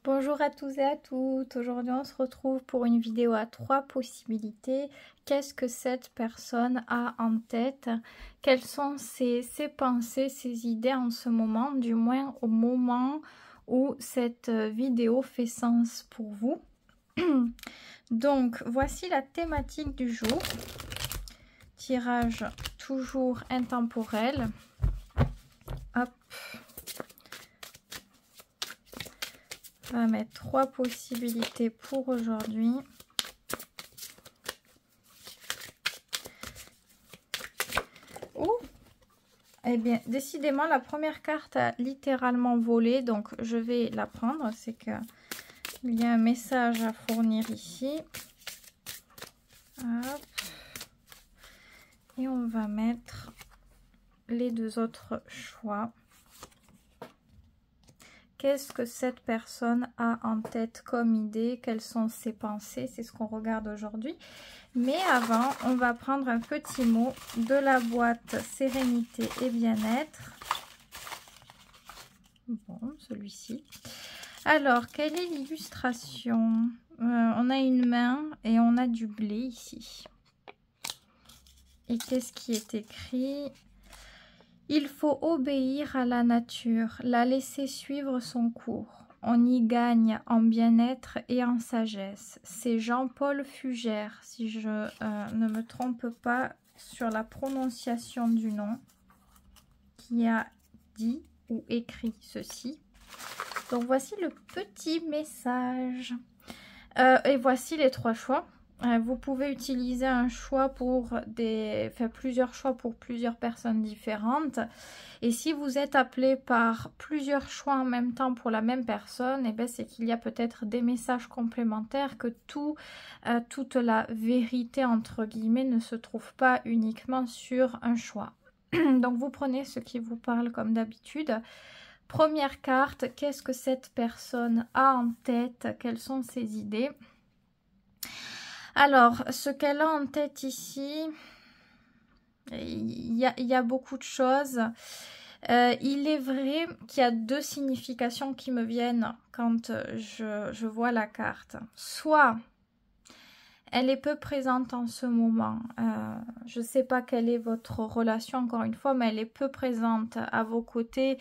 Bonjour à tous et à toutes, aujourd'hui on se retrouve pour une vidéo à 3 possibilités. Qu'est-ce que cette personne a en tête? Quelles sont ses pensées, ses idées en ce moment, du moins au moment où cette vidéo fait sens pour vous? Donc voici la thématique du jour. Tirage toujours intemporel. Hop. On va mettre 3 possibilités pour aujourd'hui. Oh, eh bien, décidément, la première carte a littéralement volé, donc je vais la prendre. C'est qu'il y a un message à fournir ici. Hop. Et on va mettre les deux autres choix. Qu'est-ce que cette personne a en tête comme idée? Quelles sont ses pensées? C'est ce qu'on regarde aujourd'hui. Mais avant, on va prendre un petit mot de la boîte sérénité et bien-être. Bon, celui-ci. Alors, quelle est l'illustration? On a une main et on a du blé ici. Et qu'est-ce qui est écrit? Il faut obéir à la nature, la laisser suivre son cours. On y gagne en bien-être et en sagesse. C'est Jean-Paul Fugère, si je ne me trompe pas sur la prononciation du nom, qui a dit ou écrit ceci. Donc voici le petit message. Et voici les 3 choix. Vous pouvez utiliser un choix pour plusieurs choix pour plusieurs personnes différentes. Et si vous êtes appelé par plusieurs choix en même temps pour la même personne, eh bien c'est qu'il y a peut-être des messages complémentaires, que toute la vérité entre guillemets ne se trouve pas uniquement sur un choix. Donc vous prenez ce qui vous parle comme d'habitude. Première carte, qu'est-ce que cette personne a en tête? Quelles sont ses idées? Alors, ce qu'elle a en tête ici, il y a beaucoup de choses. Il est vrai qu'il y a 2 significations qui me viennent quand je vois la carte. Soit elle est peu présente en ce moment. Je ne sais pas quelle est votre relation, encore une fois, mais elle est peu présente à vos côtés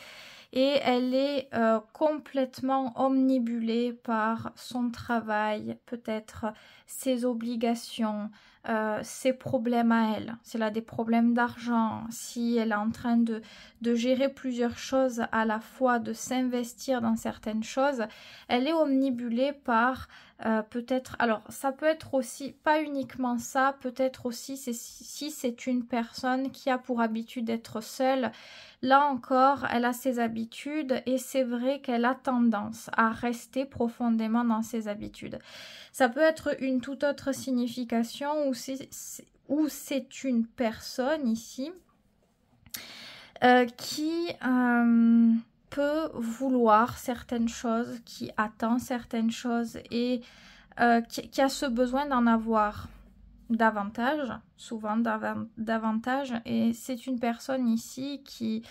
et elle est complètement omnibulée par son travail, peut-être ses obligations, ses problèmes à elle. Si elle a des problèmes d'argent, si elle est en train de gérer plusieurs choses à la fois, de s'investir dans certaines choses, elle est omnibulée par peut-être, alors ça peut être aussi, pas uniquement ça, peut-être aussi si c'est une personne qui a pour habitude d'être seule. Là encore, elle a ses habitudes et c'est vrai qu'elle a tendance à rester profondément dans ses habitudes. Ça peut être une toute autre signification où c'est une personne ici qui peut vouloir certaines choses, qui attend certaines choses et qui a ce besoin d'en avoir davantage, souvent davantage, et c'est une personne ici qui,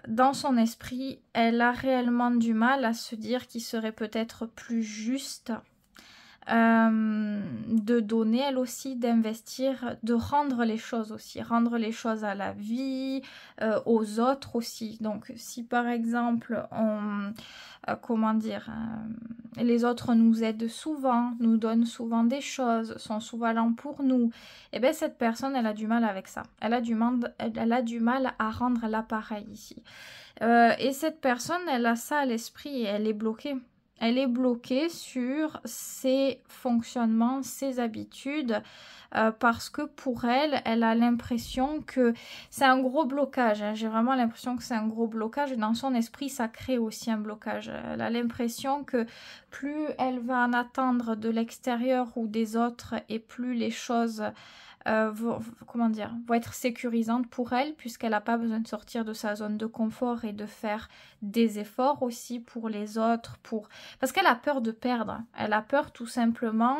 dans son esprit, elle a réellement du mal à se dire qu'il serait peut-être plus juste de donner elle aussi, d'investir, de rendre les choses aussi, rendre les choses à la vie, aux autres aussi. Donc si par exemple comment dire, les autres nous aident souvent, nous donnent souvent des choses, sont souvent là pour nous, et bien cette personne elle a du mal avec ça, elle a du mal à rendre l'appareil ici, et cette personne elle a ça à l'esprit et elle est bloquée. Elle est bloquée sur ses fonctionnements, ses habitudes, parce que pour elle, elle a l'impression que c'est un gros blocage. Hein. J'ai vraiment l'impression que c'est un gros blocage. Et dans son esprit, ça crée aussi un blocage. Elle a l'impression que plus elle va en attendre de l'extérieur ou des autres, et plus les choses comment dire, vont être sécurisantes pour elle, puisqu'elle n'a pas besoin de sortir de sa zone de confort et de faire des efforts aussi pour les autres, parce qu'elle a peur de perdre. Elle a peur tout simplement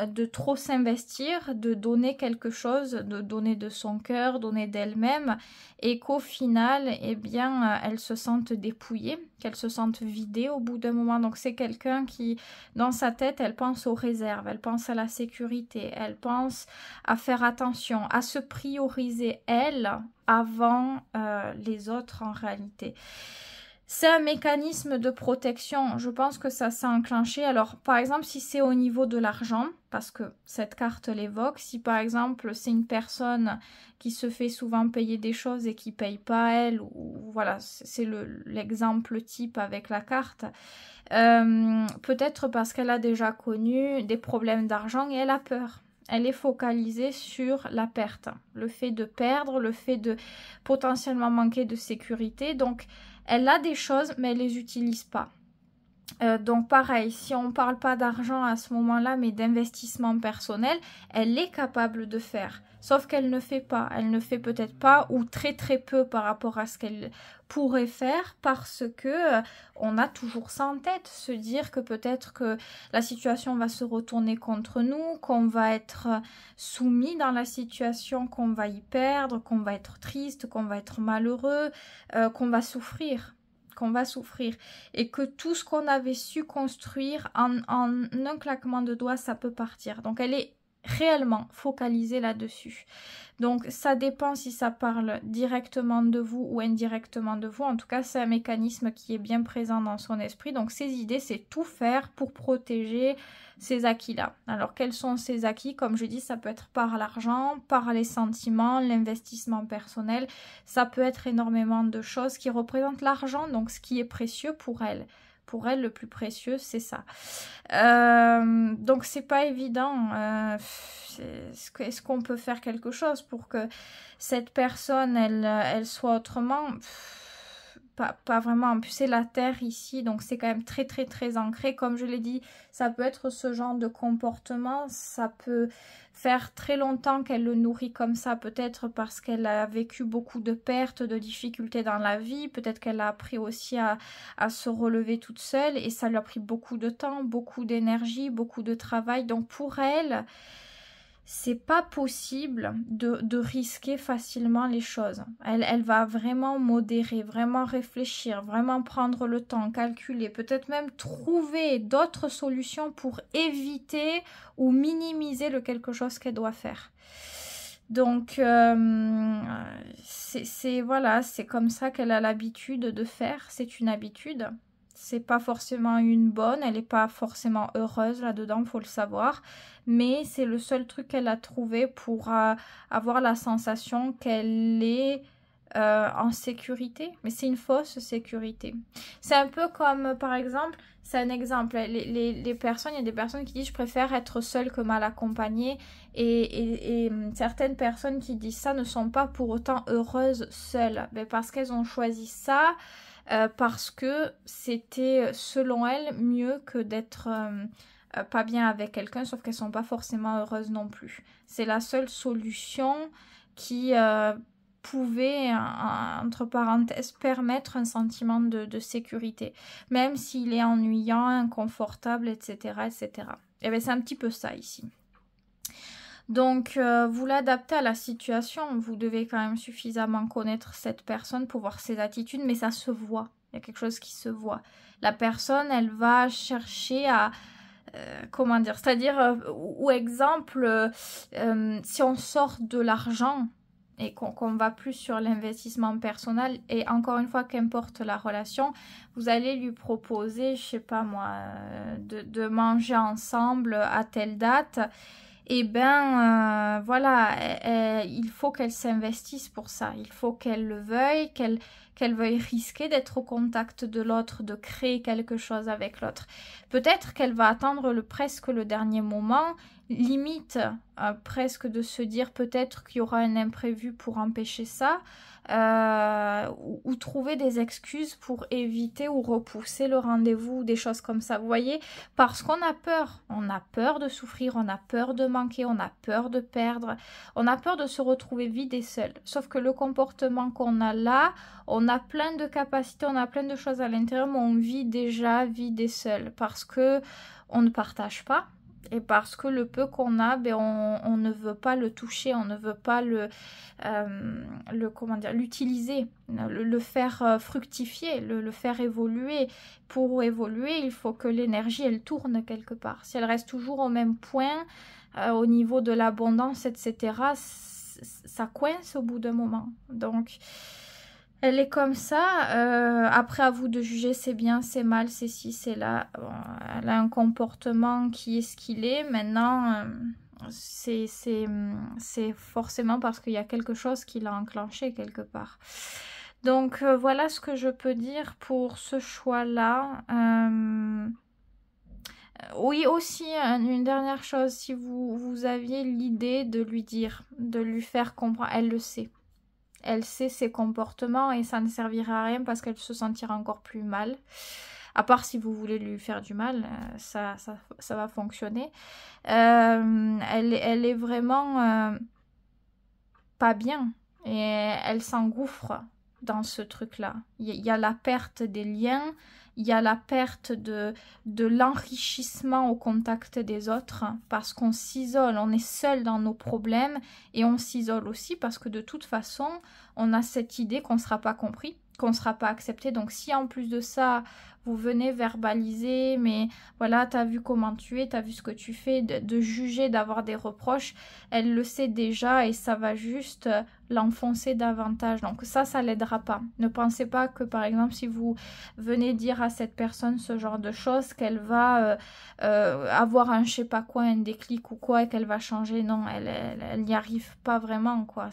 de trop s'investir, de donner quelque chose, de donner de son cœur, donner d'elle-même, et qu'au final, eh bien, elle se sente dépouillée, qu'elle se sente vidée au bout d'un moment. Donc c'est quelqu'un qui, dans sa tête, elle pense aux réserves, elle pense à la sécurité, elle pense à faire attention, à se prioriser elle avant les autres en réalité. C'est un mécanisme de protection, je pense que ça s'est enclenché. Alors par exemple si c'est au niveau de l'argent, parce que cette carte l'évoque, si par exemple c'est une personne qui se fait souvent payer des choses et qui ne paye pas elle, ou voilà, c'est l'exemple type avec la carte, peut-être parce qu'elle a déjà connu des problèmes d'argent et elle a peur. Elle est focalisée sur la perte, le fait de perdre, le fait de potentiellement manquer de sécurité. Donc, elle a des choses, mais elle les utilise pas. Donc, pareil, si on ne parle pas d'argent à ce moment-là, mais d'investissement personnel, elle est capable de faire. Sauf qu'elle ne fait pas. Elle ne fait peut-être pas ou très très peu par rapport à ce qu'elle pourrait faire parce que on a toujours ça en tête. Se dire que peut-être que la situation va se retourner contre nous, qu'on va être soumis dans la situation, qu'on va y perdre, qu'on va être triste, qu'on va être malheureux, qu'on va souffrir. Et que tout ce qu'on avait su construire en un claquement de doigts, ça peut partir. Donc elle est réellement focalisée là-dessus. Donc ça dépend si ça parle directement de vous ou indirectement de vous. En tout cas, c'est un mécanisme qui est bien présent dans son esprit. Donc ses idées, c'est tout faire pour protéger ces acquis-là. Alors quels sont ces acquis? Comme je dis, ça peut être par l'argent, par les sentiments, l'investissement personnel. Ça peut être énormément de choses qui représentent l'argent, donc ce qui est précieux pour elle. Pour elle, le plus précieux, c'est ça. Donc, c'est pas évident. Est-ce qu'on peut faire quelque chose pour que cette personne, elle soit autrement? Pas vraiment. En plus, c'est la terre ici, donc c'est quand même très, très, très ancré. Comme je l'ai dit, ça peut être ce genre de comportement. Ça peut faire très longtemps qu'elle le nourrit comme ça, peut-être parce qu'elle a vécu beaucoup de pertes, de difficultés dans la vie. Peut-être qu'elle a appris aussi à se relever toute seule et ça lui a pris beaucoup de temps, beaucoup d'énergie, beaucoup de travail. Donc pour elle, c'est pas possible de risquer facilement les choses. Elle va vraiment modérer, vraiment réfléchir, vraiment prendre le temps, calculer, peut-être même trouver d'autres solutions pour éviter ou minimiser le quelque chose qu'elle doit faire. Donc, voilà, c'est comme ça qu'elle a l'habitude de faire, c'est une habitude. C'est pas forcément une bonne, elle n'est pas forcément heureuse là-dedans, faut le savoir. Mais c'est le seul truc qu'elle a trouvé pour avoir la sensation qu'elle est en sécurité. Mais c'est une fausse sécurité. C'est un peu comme, par exemple, c'est un exemple. Les personnes, il y a des personnes qui disent « je préfère être seule que mal accompagnée ». Et certaines personnes qui disent ça ne sont pas pour autant heureuses seules. Mais parce qu'elles ont choisi ça. Parce que c'était, selon elles, mieux que d'être pas bien avec quelqu'un, sauf qu'elles ne sont pas forcément heureuses non plus. C'est la seule solution qui pouvait, entre parenthèses, permettre un sentiment de sécurité, même s'il est ennuyant, inconfortable, etc. etc. Et bien c'est un petit peu ça ici. Donc, vous l'adaptez à la situation. Vous devez quand même suffisamment connaître cette personne pour voir ses attitudes, mais ça se voit. Il y a quelque chose qui se voit. La personne, elle va chercher à... comment dire? C'est-à-dire, ou exemple, si on sort de l'argent et qu'on va plus sur l'investissement personnel, et encore une fois, qu'importe la relation, vous allez lui proposer, je sais pas moi, de manger ensemble à telle date. Et voilà, il faut qu'elle s'investisse pour ça. Il faut qu'elle le veuille, qu'elle veuille risquer d'être au contact de l'autre, de créer quelque chose avec l'autre. Peut-être qu'elle va attendre presque le dernier moment, limite presque de se dire peut-être qu'il y aura un imprévu pour empêcher ça, ou trouver des excuses pour éviter ou repousser le rendez-vous, des choses comme ça, vous voyez, parce qu'on a peur de souffrir, on a peur de manquer, on a peur de perdre, on a peur de se retrouver vide et seul, sauf que le comportement qu'on a là, on a plein de capacités, on a plein de choses à l'intérieur, mais on vit déjà vide et seul, parce que on ne partage pas, et parce que le peu qu'on a, ben on ne veut pas le toucher, on ne veut pas l'utiliser, le faire fructifier, le faire évoluer. Pour évoluer, il faut que l'énergie, elle tourne quelque part. Si elle reste toujours au même point, au niveau de l'abondance, etc., ça coince au bout d'un moment. Donc, elle est comme ça. Après, à vous de juger, c'est bien, c'est mal, c'est ci, c'est là. Bon, elle a un comportement qui est ce qu'il est. Maintenant, c'est forcément parce qu'il y a quelque chose qui l'a enclenché quelque part. Donc, voilà ce que je peux dire pour ce choix-là. Oui, aussi, une dernière chose. Si vous aviez l'idée de lui dire, de lui faire comprendre, elle le sait. Elle sait ses comportements et ça ne servira à rien parce qu'elle se sentira encore plus mal. À part si vous voulez lui faire du mal, ça va fonctionner. Elle est vraiment pas bien et elle s'engouffre dans ce truc-là. Il y a la perte des liens, il y a la perte de l'enrichissement au contact des autres parce qu'on s'isole, on est seul dans nos problèmes et on s'isole aussi parce que de toute façon, on a cette idée qu'on ne sera pas compris, qu'on ne sera pas accepté. Donc si en plus de ça, vous venez verbaliser, mais voilà, t'as vu comment tu es, t'as vu ce que tu fais, de juger, d'avoir des reproches, elle le sait déjà et ça va juste l'enfoncer davantage. Donc ça l'aidera pas. Ne pensez pas que par exemple si vous venez dire à cette personne ce genre de choses, qu'elle va avoir un je sais pas quoi, un déclic ou quoi et qu'elle va changer. Non, elle n'y arrive pas vraiment quoi.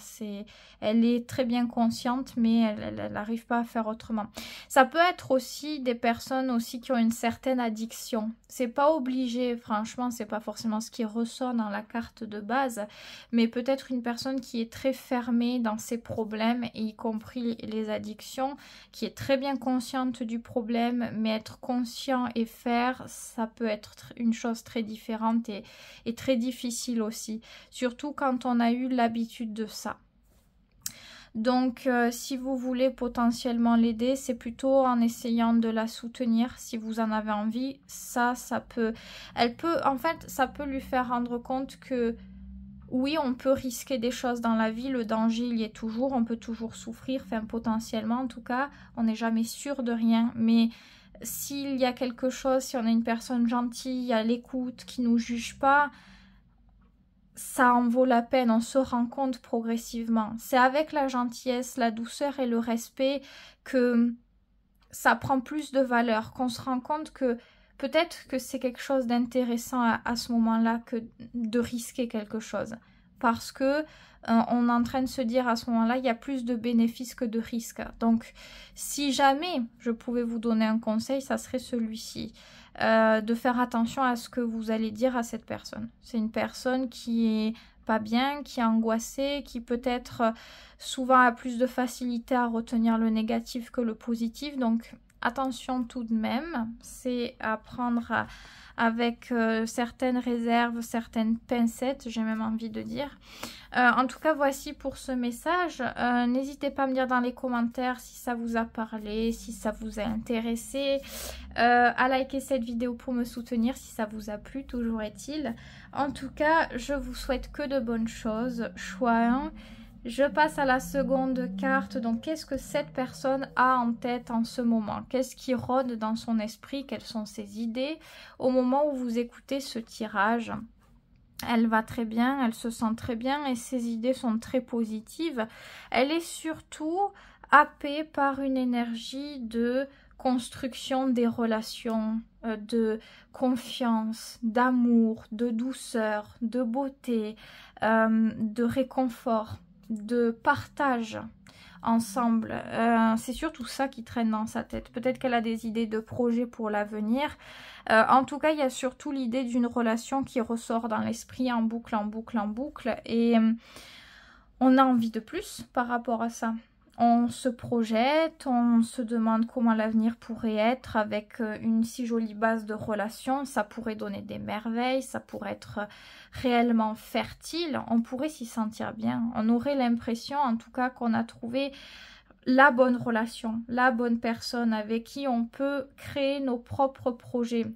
Elle est très bien consciente mais elle n'arrive pas à faire autrement. Ça peut être aussi des personnes aussi qui ont une certaine addiction. C'est pas obligé, franchement, c'est pas forcément ce qui ressort dans la carte de base, mais peut-être une personne qui est très fermée dans ses problèmes, et y compris les addictions, qui est très bien consciente du problème, mais être conscient et faire, ça peut être une chose très différente et très difficile aussi, surtout quand on a eu l'habitude de ça. Donc, si vous voulez potentiellement l'aider, c'est plutôt en essayant de la soutenir. Si vous en avez envie, ça peut... En fait, ça peut lui faire rendre compte que oui, on peut risquer des choses dans la vie. Le danger, il y est toujours. On peut toujours souffrir. Enfin, potentiellement, en tout cas, on n'est jamais sûr de rien. Mais s'il y a quelque chose, si on a une personne gentille, à l'écoute, qui ne nous juge pas, ça en vaut la peine, on se rend compte progressivement. C'est avec la gentillesse, la douceur et le respect que ça prend plus de valeur, qu'on se rend compte que peut-être que c'est quelque chose d'intéressant à ce moment-là que de risquer quelque chose. Parce que on est en train de se dire à ce moment-là, il y a plus de bénéfices que de risques. Donc, si jamais je pouvais vous donner un conseil, ça serait celui-ci. De faire attention à ce que vous allez dire à cette personne. C'est une personne qui est pas bien, qui est angoissée, qui peut-être souvent a plus de facilité à retenir le négatif que le positif. Donc attention tout de même, c'est à prendre avec certaines réserves, certaines pincettes, j'ai même envie de dire. En tout cas, voici pour ce message. N'hésitez pas à me dire dans les commentaires si ça vous a parlé, si ça vous a intéressé, à liker cette vidéo pour me soutenir si ça vous a plu, toujours est-il. En tout cas, je vous souhaite que de bonnes choses. Choix 1. Je passe à la seconde carte. Donc, qu'est-ce que cette personne a en tête en ce moment? Qu'est-ce qui rôde dans son esprit? Quelles sont ses idées au moment où vous écoutez ce tirage? Elle va très bien, elle se sent très bien et ses idées sont très positives. Elle est surtout happée par une énergie de construction des relations, de confiance, d'amour, de douceur, de beauté, de réconfort. de partage ensemble. C'est surtout ça qui traîne dans sa tête. Peut-être qu'elle a des idées de projets pour l'avenir. En tout cas, il y a surtout l'idée d'une relation qui ressort dans l'esprit en boucle, en boucle, en boucle. Et on a envie de plus par rapport à ça. On se projette, on se demande comment l'avenir pourrait être avec une si jolie base de relation. Ça pourrait donner des merveilles, ça pourrait être réellement fertile. On pourrait s'y sentir bien. On aurait l'impression en tout cas qu'on a trouvé la bonne relation, la bonne personne avec qui on peut créer nos propres projets.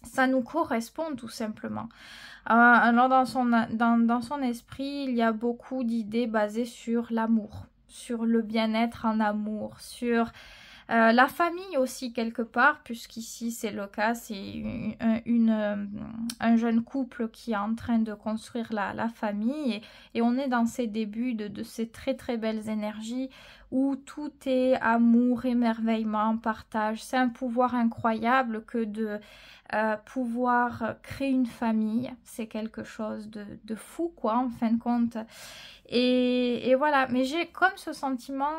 Ça nous correspond tout simplement. Alors dans son esprit, il y a beaucoup d'idées basées sur l'amour, sur le bien-être en amour, sur la famille aussi quelque part, puisqu'ici c'est le cas, c'est un jeune couple qui est en train de construire la famille et on est dans ces débuts de ces très très belles énergies où tout est amour, émerveillement, partage. C'est un pouvoir incroyable que de pouvoir créer une famille. C'est quelque chose de fou quoi en fin de compte. Et voilà, mais j'ai comme ce sentiment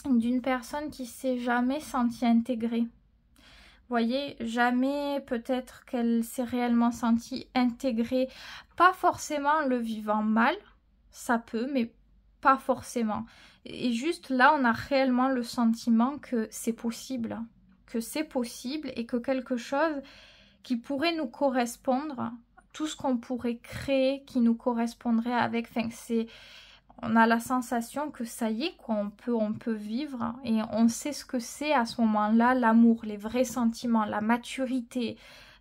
d'une personne qui s'est jamais sentie intégrée. Vous voyez, jamais peut-être qu'elle s'est réellement sentie intégrée. Pas forcément le vivant mal, ça peut, mais pas forcément. Et juste là, on a réellement le sentiment que c'est possible. Que c'est possible et que quelque chose qui pourrait nous correspondre, tout ce qu'on pourrait créer qui nous correspondrait avec, enfin, on a la sensation que ça y est, quoi, on peut vivre et on sait ce que c'est à ce moment-là, l'amour, les vrais sentiments, la maturité.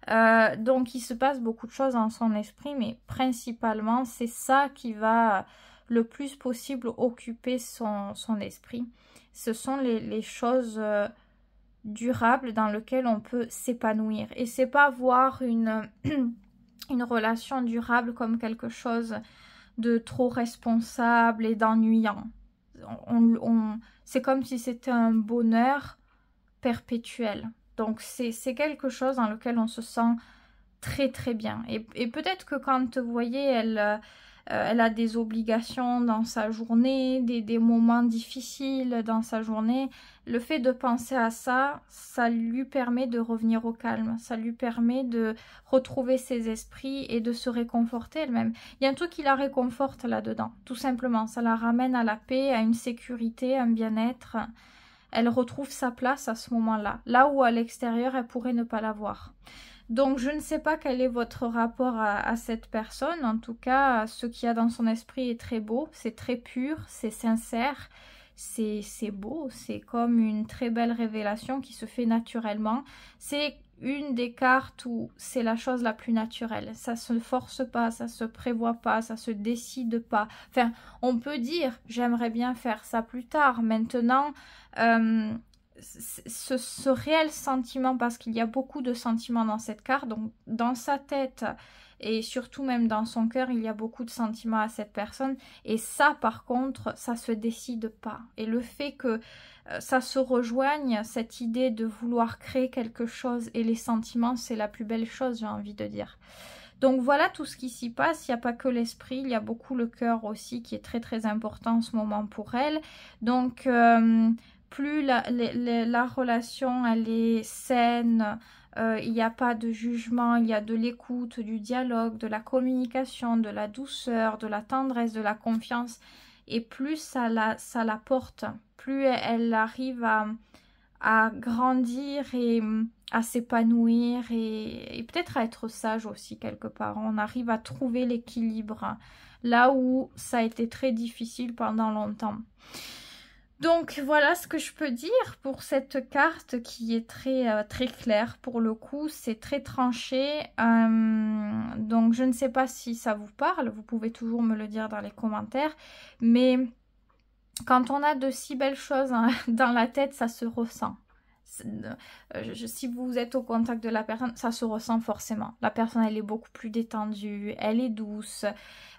Donc il se passe beaucoup de choses dans son esprit, mais principalement c'est ça qui va le plus possible occuper son esprit. Ce sont les choses durables dans lesquelles on peut s'épanouir. Et c'est pas voir une relation durable comme quelque chose de trop responsable et d'ennuyant. C'est comme si c'était un bonheur perpétuel. Donc c'est quelque chose dans lequel on se sent très très bien. Et peut-être que quand vous voyez, elle a des obligations dans sa journée, des moments difficiles dans sa journée, le fait de penser à ça, ça lui permet de revenir au calme, ça lui permet de retrouver ses esprits et de se réconforter elle-même. Il y a un truc qui la réconforte là-dedans, tout simplement, ça la ramène à la paix, à une sécurité, un bien-être. Elle retrouve sa place à ce moment-là, là où à l'extérieur elle pourrait ne pas l'avoir. Donc je ne sais pas quel est votre rapport à cette personne, en tout cas ce qu'il y a dans son esprit est très beau, c'est très pur, c'est sincère, c'est beau, c'est comme une très belle révélation qui se fait naturellement. C'est une des cartes où c'est la chose la plus naturelle, ça se force pas, ça se prévoit pas, ça se décide pas. Enfin, on peut dire j'aimerais bien faire ça plus tard, maintenant ce réel sentiment, parce qu'il y a beaucoup de sentiments dans cette carte, donc dans sa tête et surtout même dans son cœur, il y a beaucoup de sentiments à cette personne, et ça par contre, ça se décide pas. Et le fait que ça se rejoigne, cette idée de vouloir créer quelque chose et les sentiments, c'est la plus belle chose, j'ai envie de dire. Donc voilà tout ce qui s'y passe, il n'y a pas que l'esprit, il y a beaucoup le cœur aussi qui est très très important en ce moment pour elle. Donc plus la relation elle est saine, il n'y a pas de jugement, il y a de l'écoute, du dialogue, de la communication, de la douceur, de la tendresse, de la confiance. Et plus ça la porte, plus elle arrive à grandir et à s'épanouir et peut-être à être sage aussi quelque part. On arrive à trouver l'équilibre là où ça a été très difficile pendant longtemps. Donc voilà ce que je peux dire pour cette carte qui est très, très claire pour le coup, c'est très tranché. Donc je ne sais pas si ça vous parle, vous pouvez toujours me le dire dans les commentaires. Mais quand on a de si belles choses dans la tête, ça se ressent. Si vous êtes au contact de la personne, ça se ressent forcément. La personne, elle est beaucoup plus détendue, elle est douce,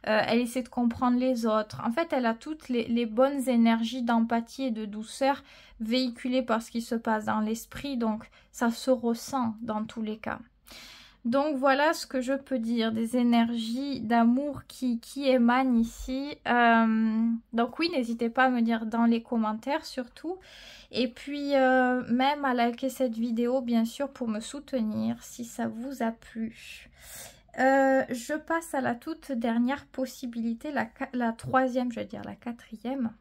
elle essaie de comprendre les autres. En fait, elle a toutes les bonnes énergies d'empathie et de douceur véhiculées par ce qui se passe dans l'esprit. Donc, ça se ressent dans tous les cas. Donc voilà ce que je peux dire, des énergies d'amour qui émanent ici. Donc oui, n'hésitez pas à me dire dans les commentaires surtout. Et puis même à liker cette vidéo bien sûr pour me soutenir si ça vous a plu. Je passe à la toute dernière possibilité, la troisième, je vais dire la quatrième.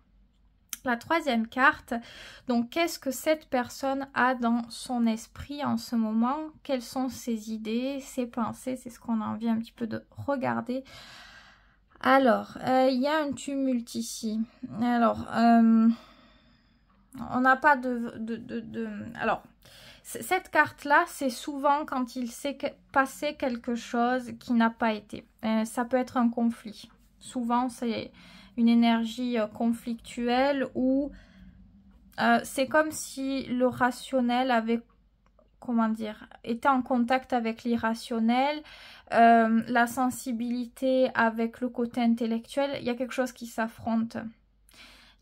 La troisième carte, donc qu'est-ce que cette personne a dans son esprit en ce moment? Quelles sont ses idées, ses pensées? C'est ce qu'on a envie un petit peu de regarder. Alors, il y a un tumulte ici. Alors, on n'a pas Alors, cette carte-là, c'est souvent quand il s'est passé quelque chose qui n'a pas été. Ça peut être un conflit. Souvent, c'est une énergie conflictuelle où c'est comme si le rationnel avait, comment dire, était en contact avec l'irrationnel, la sensibilité avec le côté intellectuel. Il y a quelque chose qui s'affronte.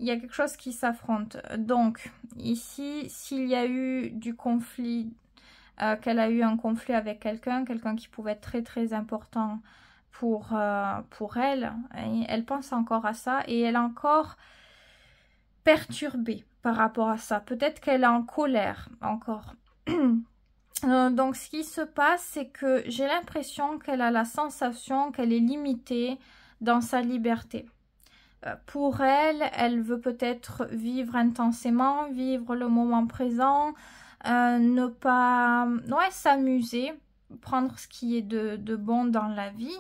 Il y a quelque chose qui s'affronte. Donc, ici, s'il y a eu du conflit, qu'elle a eu un conflit avec quelqu'un qui pouvait être très très important pour elle, et elle pense encore à ça et elle est encore perturbée par rapport à ça. Peut-être qu'elle est en colère encore. Donc ce qui se passe, c'est que j'ai l'impression qu'elle a la sensation qu'elle est limitée dans sa liberté. Pour elle, elle veut peut-être vivre intensément, vivre le moment présent, ne pas s'amuser, prendre ce qui est de bon dans la vie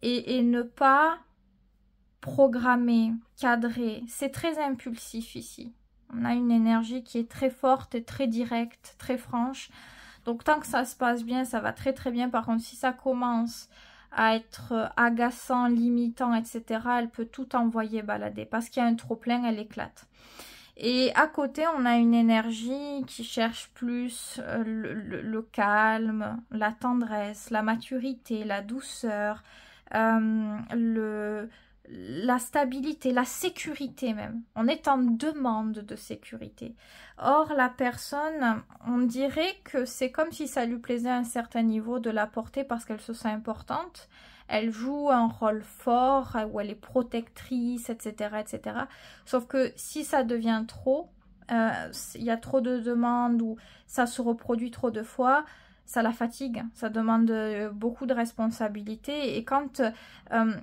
et ne pas programmer, cadrer. C'est très impulsif ici. On a une énergie qui est très forte, et très directe, très franche. Donc tant que ça se passe bien, ça va très très bien. Par contre, si ça commence à être agaçant, limitant, etc., elle peut tout envoyer balader. Parce qu'il y a un trop-plein, elle éclate. Et à côté, on a une énergie qui cherche plus le calme, la tendresse, la maturité, la douceur, la stabilité, la sécurité même. On est en demande de sécurité. Or, la personne, on dirait que c'est comme si ça lui plaisait à un certain niveau de la porter parce qu'elle se sent importante. Elle joue un rôle fort où elle est protectrice, etc., etc. Sauf que si ça devient trop, il y a trop de demandes ou ça se reproduit trop de fois, ça la fatigue, ça demande beaucoup de responsabilités. Et quand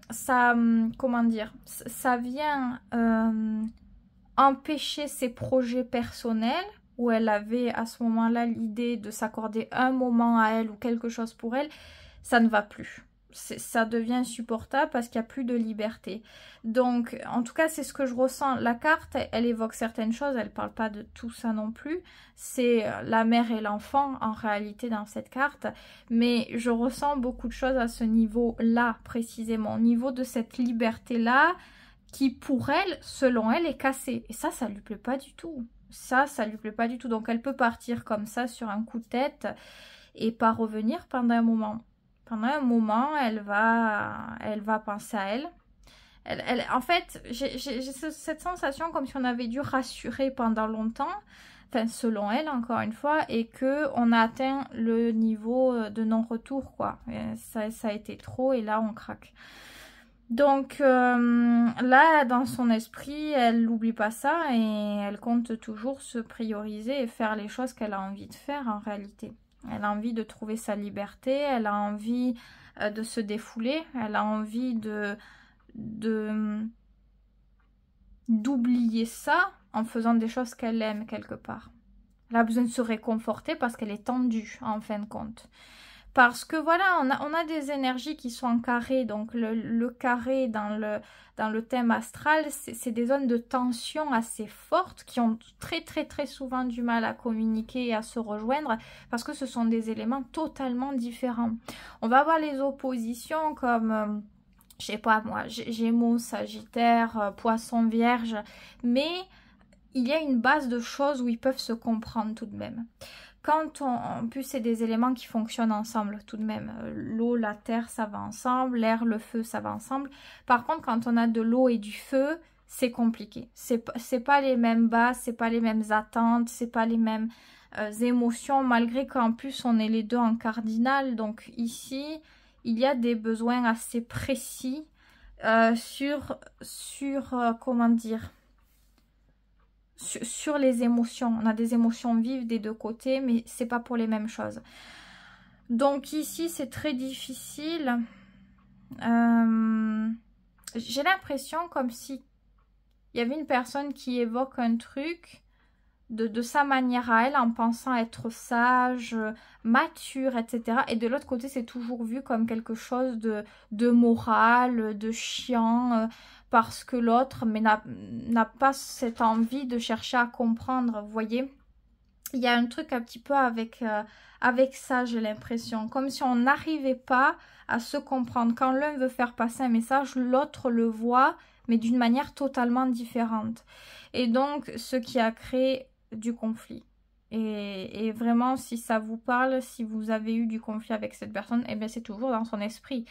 ça, comment dire, ça vient empêcher ses projets personnels, où elle avait à ce moment-là l'idée de s'accorder un moment à elle ou quelque chose pour elle, ça ne va plus. Ça devient insupportable parce qu'il n'y a plus de liberté. Donc, en tout cas, c'est ce que je ressens. La carte, elle évoque certaines choses, elle ne parle pas de tout ça non plus. C'est la mère et l'enfant, en réalité, dans cette carte. Mais je ressens beaucoup de choses à ce niveau-là, précisément. Au niveau de cette liberté-là, qui, pour elle, selon elle, est cassée. Et ça lui plaît pas du tout. Ça lui plaît pas du tout. Donc, elle peut partir comme ça, sur un coup de tête, et pas revenir pendant un moment. Pendant un moment, elle va penser à elle. En fait, j'ai cette sensation comme si on avait dû rassurer pendant longtemps, enfin selon elle encore une fois, et qu'on a atteint le niveau de non-retour, quoi. Ça a été trop et là on craque. Donc là, dans son esprit, elle n'oublie pas ça et elle compte toujours se prioriser et faire les choses qu'elle a envie de faire en réalité. Elle a envie de trouver sa liberté, elle a envie de se défouler, elle a envie d'oublier ça en faisant des choses qu'elle aime quelque part. Elle a besoin de se réconforter parce qu'elle est tendue en fin de compte. Parce que voilà, on a des énergies qui sont en carré, donc le carré dans le thème astral, c'est des zones de tension assez fortes qui ont très très très souvent du mal à communiquer et à se rejoindre parce que ce sont des éléments totalement différents. On va avoir les oppositions comme, je sais pas moi, Gémeaux, Sagittaire, Poisson, Vierge, mais il y a une base de choses où ils peuvent se comprendre tout de même. Quand en plus c'est des éléments qui fonctionnent ensemble tout de même. L'eau, la terre, ça va ensemble. L'air, le feu, ça va ensemble. Par contre, quand on a de l'eau et du feu, c'est compliqué. C'est pas les mêmes bases, c'est pas les mêmes attentes, c'est pas les mêmes émotions, malgré qu'en plus on est les deux en cardinal. Donc ici, il y a des besoins assez précis comment dire, sur les émotions. On a des émotions vives des deux côtés, mais c'est pas pour les mêmes choses. Donc ici, c'est très difficile. J'ai l'impression comme si il y avait une personne qui évoque un truc de sa manière à elle, en pensant être sage, mature, etc. Et de l'autre côté, c'est toujours vu comme quelque chose de moral, de chiant, parce que l'autre n'a pas cette envie de chercher à comprendre, vous voyez. Il y a un truc un petit peu avec ça, j'ai l'impression. Comme si on n'arrivait pas à se comprendre. Quand l'un veut faire passer un message, l'autre le voit, mais d'une manière totalement différente. Et donc, ce qui a créé du conflit. Et vraiment, si ça vous parle, si vous avez eu du conflit avec cette personne, eh bien c'est toujours dans son esprit.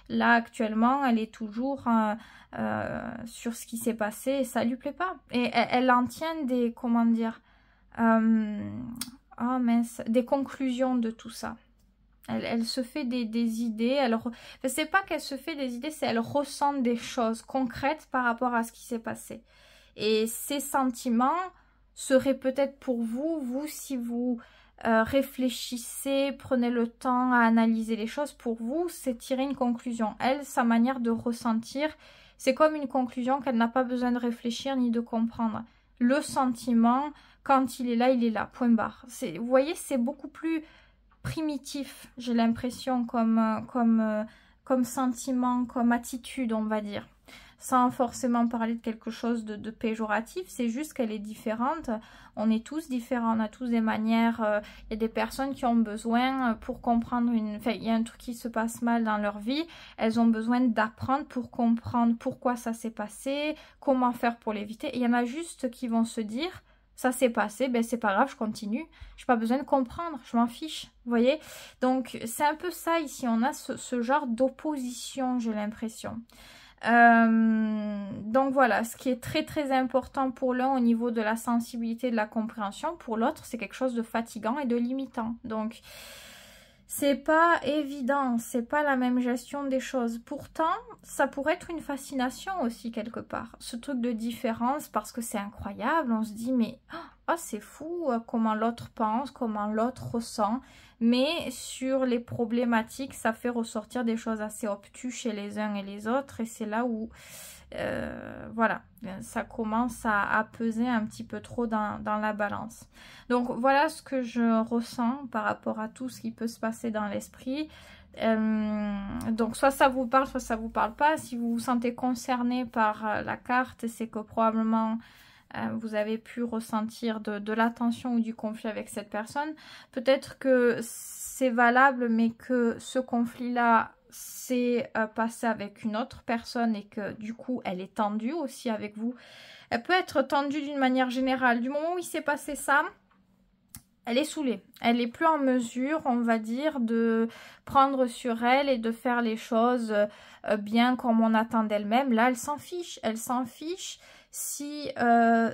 Là, actuellement, elle est toujours sur ce qui s'est passé et ça lui plaît pas. Et elle en tient des, comment dire, oh mince, des conclusions de tout ça. Elle se fait des idées. Enfin, c'est pas qu'elle se fait des idées, c'est elle ressent des choses concrètes par rapport à ce qui s'est passé. Et ces sentiments seraient peut-être pour vous, si vous réfléchissez, prenez le temps à analyser les choses, pour vous, c'est tirer une conclusion. Elle, sa manière de ressentir, c'est comme une conclusion qu'elle n'a pas besoin de réfléchir ni de comprendre. Le sentiment, quand il est là, point barre. Vous voyez, c'est beaucoup plus primitif, j'ai l'impression, comme sentiment, comme attitude, on va dire. Sans forcément parler de quelque chose de péjoratif, c'est juste qu'elle est différente. On est tous différents, on a tous des manières. Il y a des personnes qui ont besoin, pour comprendre Enfin, il y a un truc qui se passe mal dans leur vie, elles ont besoin d'apprendre pour comprendre pourquoi ça s'est passé, comment faire pour l'éviter. Et il y en a juste qui vont se dire, ça s'est passé, ben c'est pas grave, je continue. J'ai pas besoin de comprendre, je m'en fiche. Vous voyez? Donc, c'est un peu ça ici. On a ce genre d'opposition, j'ai l'impression. Donc voilà, ce qui est très très important pour l'un au niveau de la sensibilité, de la compréhension, pour l'autre c'est quelque chose de fatigant et de limitant. Donc c'est pas évident, c'est pas la même gestion des choses. Pourtant, ça pourrait être une fascination aussi quelque part, ce truc de différence, parce que c'est incroyable. On se dit mais oh, c'est fou comment l'autre pense, comment l'autre ressent. Mais sur les problématiques, ça fait ressortir des choses assez obtuses chez les uns et les autres. Et c'est là où, voilà, ça commence à peser un petit peu trop dans la balance. Donc voilà ce que je ressens par rapport à tout ce qui peut se passer dans l'esprit. Donc soit ça vous parle, soit ça vous parle pas. Si vous vous sentez concerné par la carte, c'est que probablement vous avez pu ressentir de l'attention ou du conflit avec cette personne. Peut-être que c'est valable, mais que ce conflit-là s'est passé avec une autre personne et que du coup, elle est tendue aussi avec vous. Elle peut être tendue d'une manière générale. Du moment où il s'est passé ça, elle est saoulée. Elle n'est plus en mesure, on va dire, de prendre sur elle et de faire les choses bien comme on attend d'elle-même. Là, elle s'en fiche. Elle s'en fiche si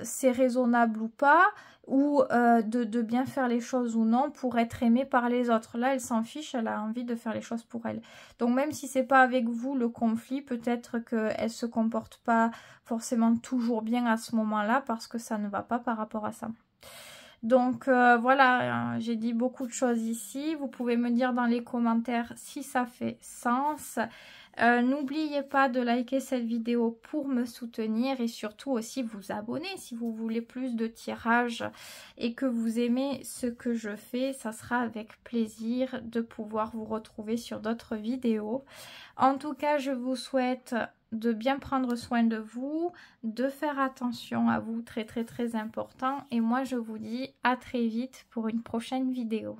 c'est raisonnable ou pas, ou de bien faire les choses ou non pour être aimée par les autres. Là, elle s'en fiche, elle a envie de faire les choses pour elle. Donc même si c'est pas avec vous le conflit, peut-être qu'elle se comporte pas forcément toujours bien à ce moment-là parce que ça ne va pas par rapport à ça. Donc voilà, j'ai dit beaucoup de choses ici. Vous pouvez me dire dans les commentaires si ça fait sens. N'oubliez pas de liker cette vidéo pour me soutenir et surtout aussi vous abonner si vous voulez plus de tirages et que vous aimez ce que je fais. Ça sera avec plaisir de pouvoir vous retrouver sur d'autres vidéos. En tout cas, je vous souhaite de bien prendre soin de vous, de faire attention à vous, très très très important. Et moi, je vous dis à très vite pour une prochaine vidéo.